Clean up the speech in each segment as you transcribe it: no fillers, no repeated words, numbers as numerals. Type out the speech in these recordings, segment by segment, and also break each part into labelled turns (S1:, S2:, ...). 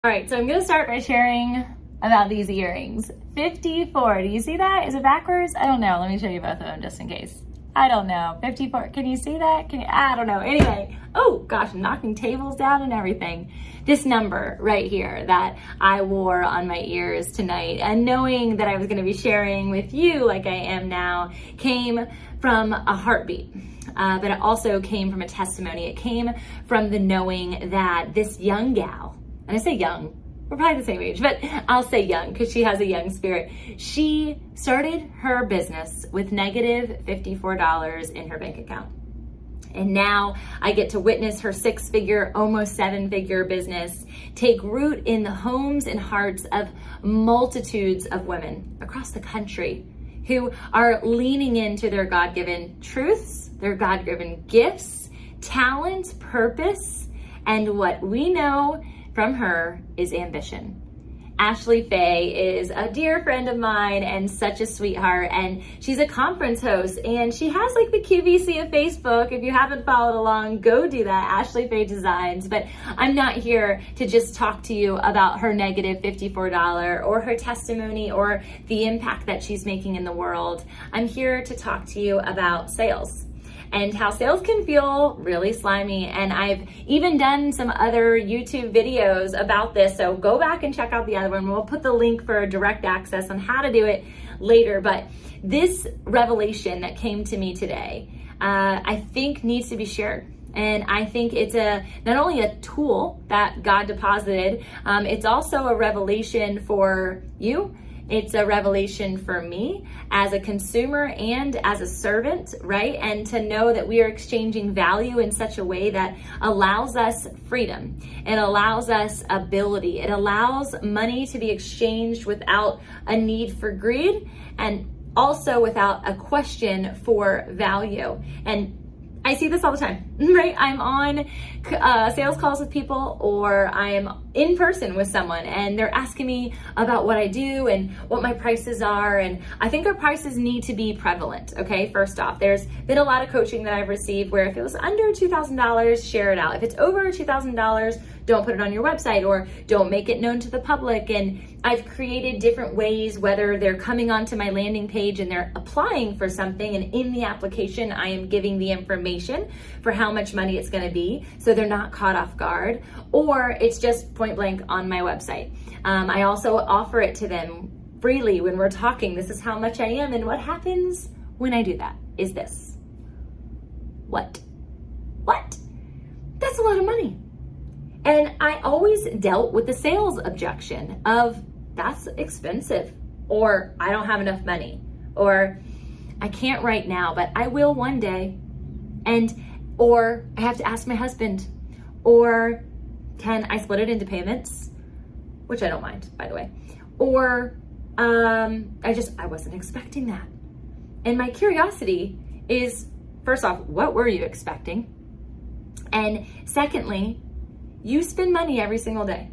S1: All right, so I'm gonna start by sharing about these earrings. 54, do you see that? Is it backwards? I don't know, let me show you both of them just in case. I don't know, 54, can you see that? I don't know, anyway. Oh gosh, I'm knocking tables down and everything. This number right here that I wore on my ears tonight, and knowing that I was gonna be sharing with you like I am now, came from a heartbeat. But it also came from a testimony. It came from the knowing that this young gal, and I say young, we're probably the same age, but I'll say young because she has a young spirit. She started her business with negative $54 in her bank account. And now I get to witness her 6-figure, almost 7-figure business take root in the homes and hearts of multitudes of women across the country who are leaning into their God-given truths, their God-given gifts, talents, purpose, and what we know from her is ambition. Ashley Faye is a dear friend of mine and such a sweetheart, and she's a conference host, and she has like the QVC of Facebook. If you haven't followed along, go do that, Ashley Faye Designs. But I'm not here to just talk to you about her negative $54 or her testimony or the impact that she's making in the world. I'm here to talk to you about sales and how sales can feel really slimy. And I've even done some other YouTube videos about this, so go back and check out the other one. We'll put the link for direct access on how to do it later. But this revelation that came to me today, I think needs to be shared. And I think it's not only a tool that God deposited, it's also a revelation for you. It's a revelation for me as a consumer and as a servant, right? And to know that we are exchanging value in such a way that allows us freedom. It allows us ability. It allows money to be exchanged without a need for greed and also without a question for value. And I see this all the time, right? I'm on sales calls with people, or I'm in person with someone and they're asking me about what I do and what my prices are. And I think our prices need to be prevalent, okay? First off, there's been a lot of coaching that I've received where if it was under $2,000, share it out. If it's over $2,000, don't put it on your website or don't make it known to the public. And I've created different ways, whether they're coming onto my landing page and they're applying for something, and in the application, I am giving the information for how much money it's gonna be so they're not caught off guard, or it's just point blank on my website. I also offer it to them freely when we're talking. This is how much I am, and what happens when I do that is this. What? That's a lot of money. And I always dealt with the sales objection of that's expensive, or I don't have enough money, or I can't right now, but I will one day. Or I have to ask my husband, or can I split it into payments? Which I don't mind, by the way. Or I wasn't expecting that. And my curiosity is, first off, what were you expecting? And secondly, you spend money every single day.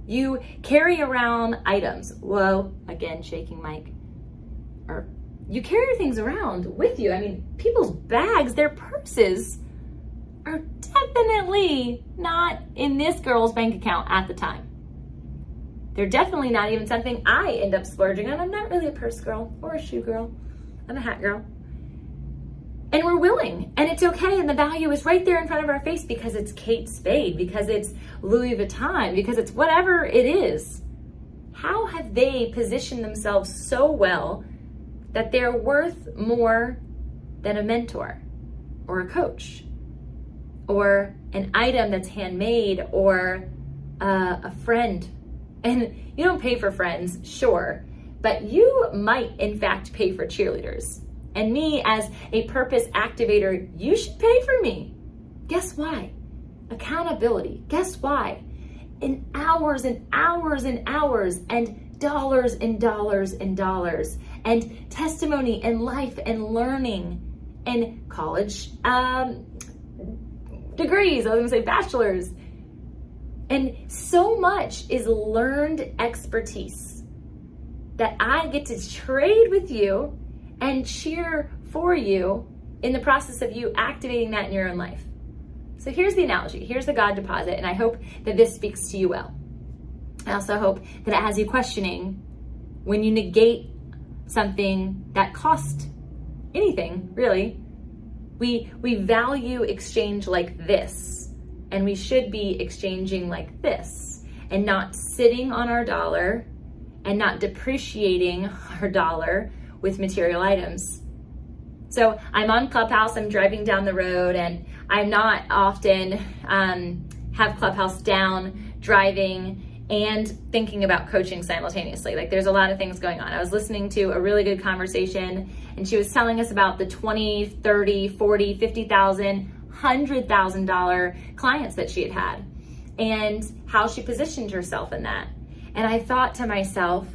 S1: You carry around items. Whoa, again, shaking mic. Or you carry things around with you. I mean, people's bags, their purses are definitely not in this girl's bank account at the time. They're definitely not even something I end up splurging on. I'm not really a purse girl or a shoe girl. I'm a hat girl. And we're willing, and it's okay, and the value is right there in front of our face because it's Kate Spade, because it's Louis Vuitton, because it's whatever it is. How have they positioned themselves so well that they're worth more than a mentor or a coach or an item that's handmade or a friend? And you don't pay for friends, sure, but you might in fact pay for cheerleaders. And me as a purpose activator, you should pay for me. Guess why? Accountability. Guess why? In hours and hours and hours, and dollars and dollars and dollars, and testimony and life and learning and college degrees. I was gonna say bachelor's. And so much is learned expertise that I get to trade with you and cheer for you in the process of you activating that in your own life. So here's the analogy. Here's the God deposit, and I hope that this speaks to you well. I also hope that it has you questioning when you negate something that cost anything, really. We value exchange like this, and we should be exchanging like this, and not sitting on our dollar and not depreciating our dollar with material items. So I'm on Clubhouse, I'm driving down the road, and I'm not often have Clubhouse down, driving and thinking about coaching simultaneously. Like, there's a lot of things going on. I was listening to a really good conversation, and she was telling us about the $20,000, $30,000, $40,000, $50,000, $100,000 clients that she had and how she positioned herself in that. And I thought to myself,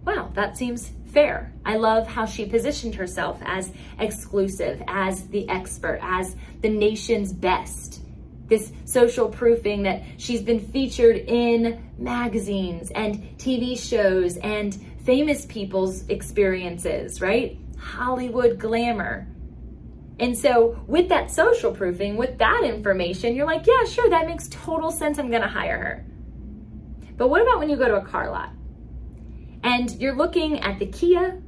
S1: wow, that seems fair. I love how she positioned herself as exclusive, as the expert, as the nation's best. This social proofing that she's been featured in magazines and TV shows and famous people's experiences, right? Hollywood glamour. And so with that social proofing, with that information, you're like, yeah, sure, that makes total sense. I'm gonna hire her. But what about when you go to a car lot and you're looking at the Kia,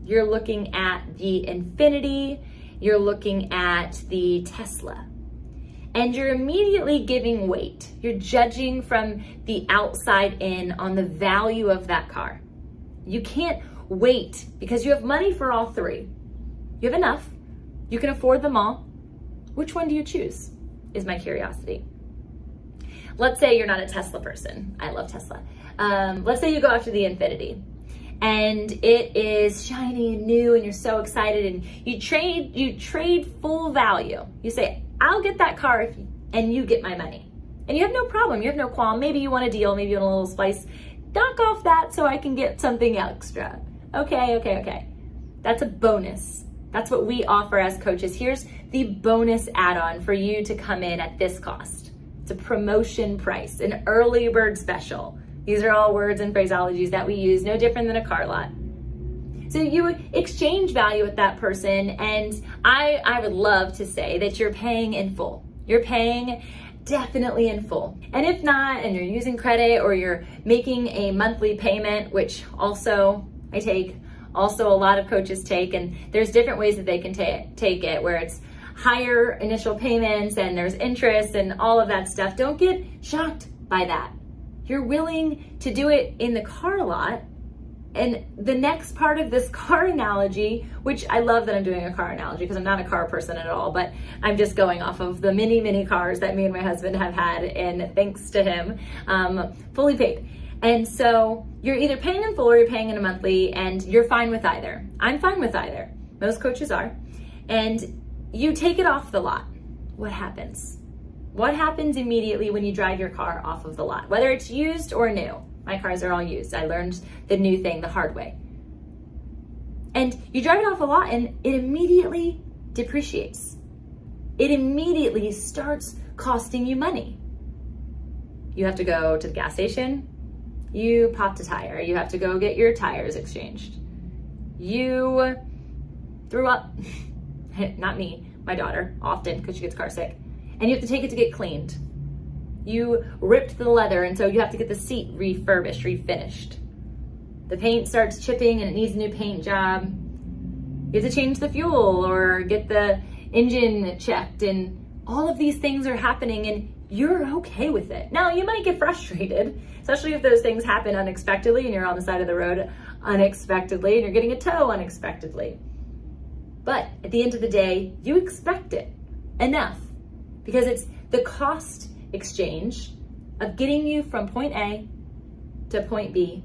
S1: you're looking at the Infiniti, you're looking at the Tesla, and you're immediately giving weight. You're judging from the outside in on the value of that car. You can't wait because you have money for all three. You have enough. You can afford them all. Which one do you choose, is my curiosity. Let's say you're not a Tesla person. I love Tesla. Let's say you go after the Infiniti and it is shiny and new and you're so excited, and you trade full value. You say, I'll get that car and you get my money. And you have no problem, you have no qualm. Maybe you want a deal, maybe you want a little slice. Knock off that so I can get something extra. Okay. That's a bonus. That's what we offer as coaches. Here's the bonus add-on for you to come in at this cost. It's a promotion price, an early bird special. These are all words and phraseologies that we use, no different than a car lot. So you exchange value with that person, and I would love to say that you're paying in full. You're paying definitely in full. And if not, and you're using credit or you're making a monthly payment, which also I take, also a lot of coaches take, and there's different ways that they can take it, where it's higher initial payments and there's interest and all of that stuff. Don't get shocked by that. You're willing to do it in the car lot. And the next part of this car analogy, which I love that I'm doing a car analogy because I'm not a car person at all, but I'm just going off of the many cars that me and my husband have had, and thanks to him, fully paid. And so you're either paying in full or you're paying in a monthly, and you're fine with either. I'm fine with either. Most coaches are. And you take it off the lot. What happens? What happens immediately when you drive your car off of the lot? Whether it's used or new. My cars are all used. I learned the new thing the hard way. And you drive it off a lot and it immediately depreciates. It immediately starts costing you money. You have to go to the gas station. You popped a tire. You have to go get your tires exchanged. You threw up. Not me, my daughter, often, because she gets car sick. And you have to take it to get cleaned. You ripped the leather, and so you have to get the seat refurbished, refinished. The paint starts chipping and it needs a new paint job. You have to change the fuel or get the engine checked, and all of these things are happening and you're okay with it. Now, you might get frustrated, especially if those things happen unexpectedly and you're on the side of the road unexpectedly and you're getting a tow unexpectedly. But at the end of the day, you expect it enough because it's the cost exchange of getting you from point A to point B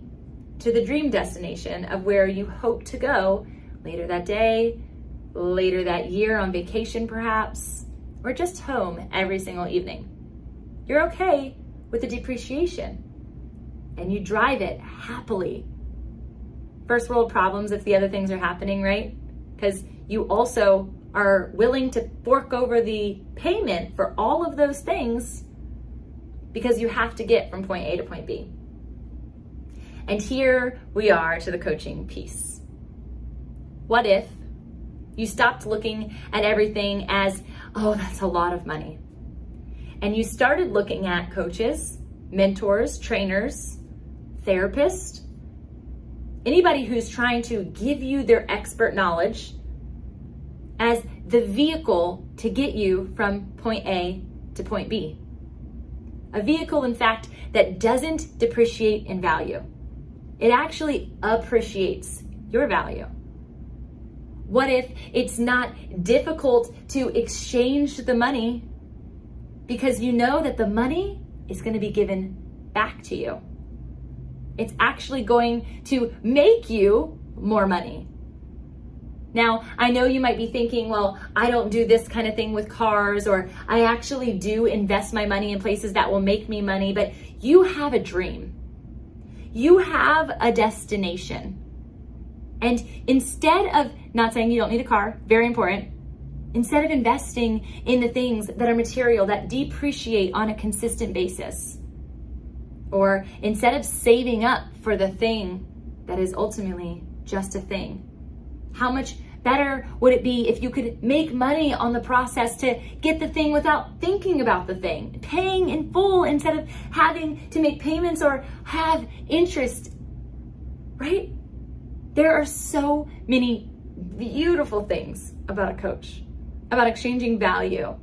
S1: to the dream destination of where you hope to go later that day, later that year on vacation perhaps, or just home every single evening. You're okay with the depreciation and you drive it happily. First world problems if the other things are happening, right? Because you also are willing to fork over the payment for all of those things because you have to get from point A to point B. And here we are to the coaching piece. What if you stopped looking at everything as, oh, that's a lot of money, and you started looking at coaches, mentors, trainers therapist, anybody who's trying to give you their expert knowledge as the vehicle to get you from point A to point B. A vehicle, in fact, that doesn't depreciate in value. It actually appreciates your value. What if it's not difficult to exchange the money because you know that the money is going to be given back to you? It's actually going to make you more money. Now, I know you might be thinking, well, I don't do this kind of thing with cars, or I actually do invest my money in places that will make me money, but you have a dream. You have a destination. And instead of, not saying you don't need a car, very important, instead of investing in the things that are material, that depreciate on a consistent basis, or instead of saving up for the thing that is ultimately just a thing, how much better would it be if you could make money on the process to get the thing without thinking about the thing, paying in full instead of having to make payments or have interest, right? There are so many beautiful things about a coach, about exchanging value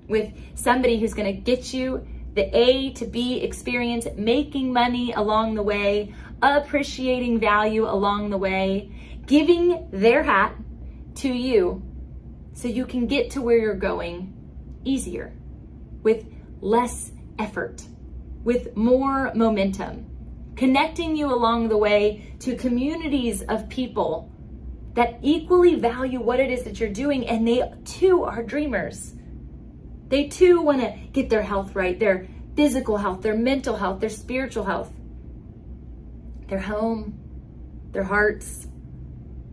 S1: with somebody who's going to get you the A to B experience, making money along the way, appreciating value along the way, giving their hat to you so you can get to where you're going easier, with less effort, with more momentum, connecting you along the way to communities of people that equally value what it is that you're doing, and they too are dreamers. They too want to get their health right, their physical health, their mental health, their spiritual health, their home, their hearts.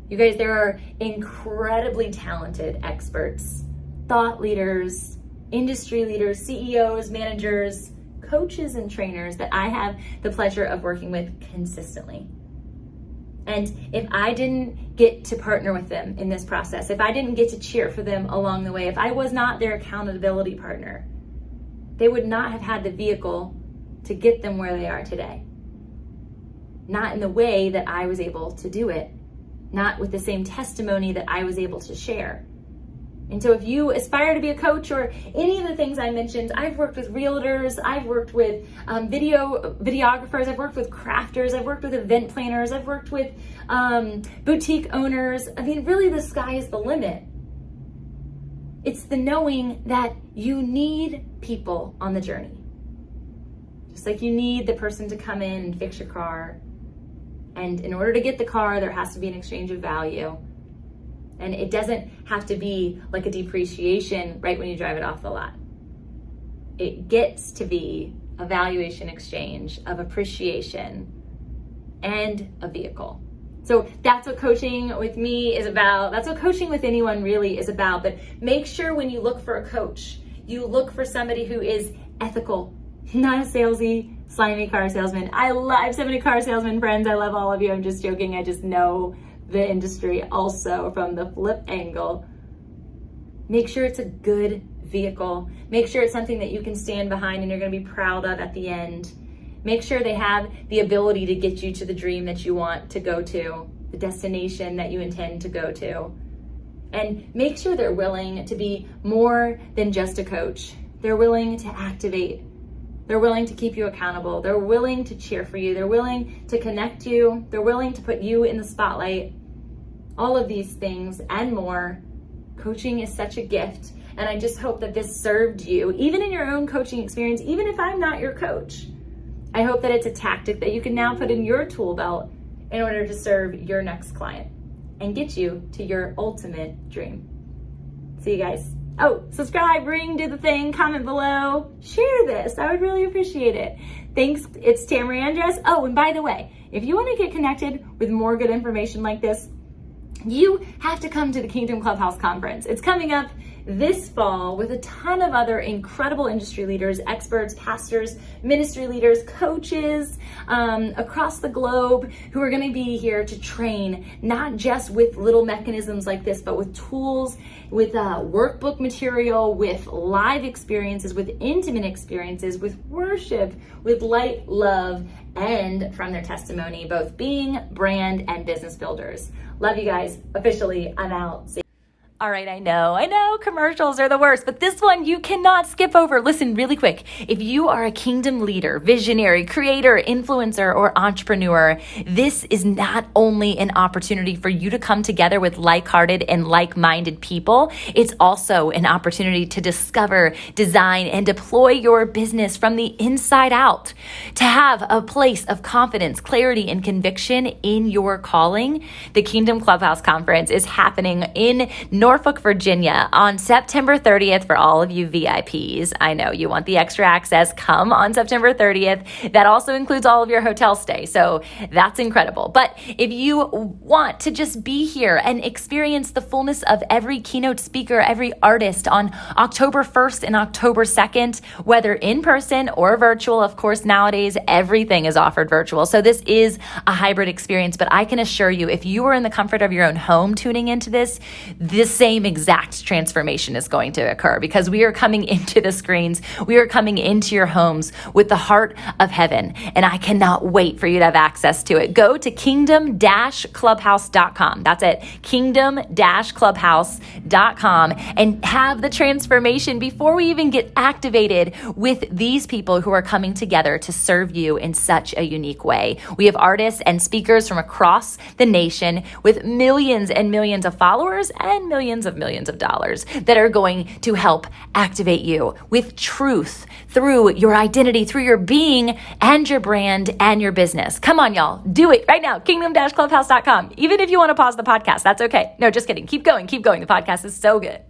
S1: You guys, there are incredibly talented experts, thought leaders, industry leaders, CEOs, managers, coaches, and trainers that I have the pleasure of working with consistently. And if I didn't get to partner with them in this process, if I didn't get to cheer for them along the way, if I was not their accountability partner, they would not have had the vehicle to get them where they are today. Not in the way that I was able to do it, not with the same testimony that I was able to share. And so if you aspire to be a coach or any of the things I mentioned, I've worked with realtors, I've worked with videographers, I've worked with crafters, I've worked with event planners, I've worked with boutique owners. I mean, really the sky is the limit. It's the knowing that you need people on the journey. Just like you need the person to come in and fix your car. And in order to get the car, there has to be an exchange of value. And it doesn't have to be like a depreciation right when you drive it off the lot. It gets to be a valuation exchange of appreciation and a vehicle. So that's what coaching with me is about. That's what coaching with anyone really is about. But make sure when you look for a coach, you look for somebody who is ethical, not a salesy, slimy car salesman. I have so many car salesman friends. I love all of you. I'm just joking. I just know the industry also from the flip angle. Make sure it's a good vehicle. Make sure it's something that you can stand behind and you're going to be proud of at the end. Make sure they have the ability to get you to the dream that you want to go to, the destination that you intend to go to. And make sure they're willing to be more than just a coach. They're willing to activate. They're willing to keep you accountable. They're willing to cheer for you. They're willing to connect you. They're willing to put you in the spotlight. All of these things and more. Coaching is such a gift. And I just hope that this served you, even in your own coaching experience, even if I'm not your coach. I hope that it's a tactic that you can now put in your tool belt in order to serve your next client and get you to your ultimate dream. See you guys. Oh, subscribe, ring, do the thing, comment below, share this. I would really appreciate it. Thanks. It's Tamraandress. Oh, and by the way, if you want to get connected with more good information like this, you have to come to the Kingdom Clubhouse conference. It's coming up this fall with a ton of other incredible industry leaders, experts, pastors, ministry leaders, coaches across the globe who are going to be here to train, not just with little mechanisms like this, but with tools, with workbook material, with live experiences, with intimate experiences, with worship, with light, love, and from their testimony, both being brand and business builders. Love you guys. Officially, I'm out. See. All right, I know commercials are the worst, but this one you cannot skip over. Listen really quick. If you are a kingdom leader, visionary, creator, influencer, or entrepreneur, this is not only an opportunity for you to come together with like-hearted and like-minded people, it's also an opportunity to discover, design, and deploy your business from the inside out. To have a place of confidence, clarity, and conviction in your calling, the Kingdom Clubhouse Conference is happening in Norfolk, Virginia on September 30th for all of you VIPs. I know you want the extra access. Come on September 30th. That also includes all of your hotel stay. So that's incredible. But if you want to just be here and experience the fullness of every keynote speaker, every artist on October 1st and October 2nd, whether in person or virtual, of course, nowadays everything is offered virtual. So this is a hybrid experience, but I can assure you, if you are in the comfort of your own home tuning into this same exact transformation is going to occur, because we are coming into the screens, we are coming into your homes with the heart of heaven, and I cannot wait for you to have access to it. Go to kingdom-clubhouse.com. That's it, kingdom-clubhouse.com, and have the transformation before we even get activated with these people who are coming together to serve you in such a unique way. We have artists and speakers from across the nation with millions and millions of followers and millions of dollars that are going to help activate you with truth through your identity, through your being and your brand and your business. Come on, y'all. Do it right now. Kingdom-clubhouse.com. Even if you want to pause the podcast, that's okay. No, just kidding. Keep going. The podcast is so good.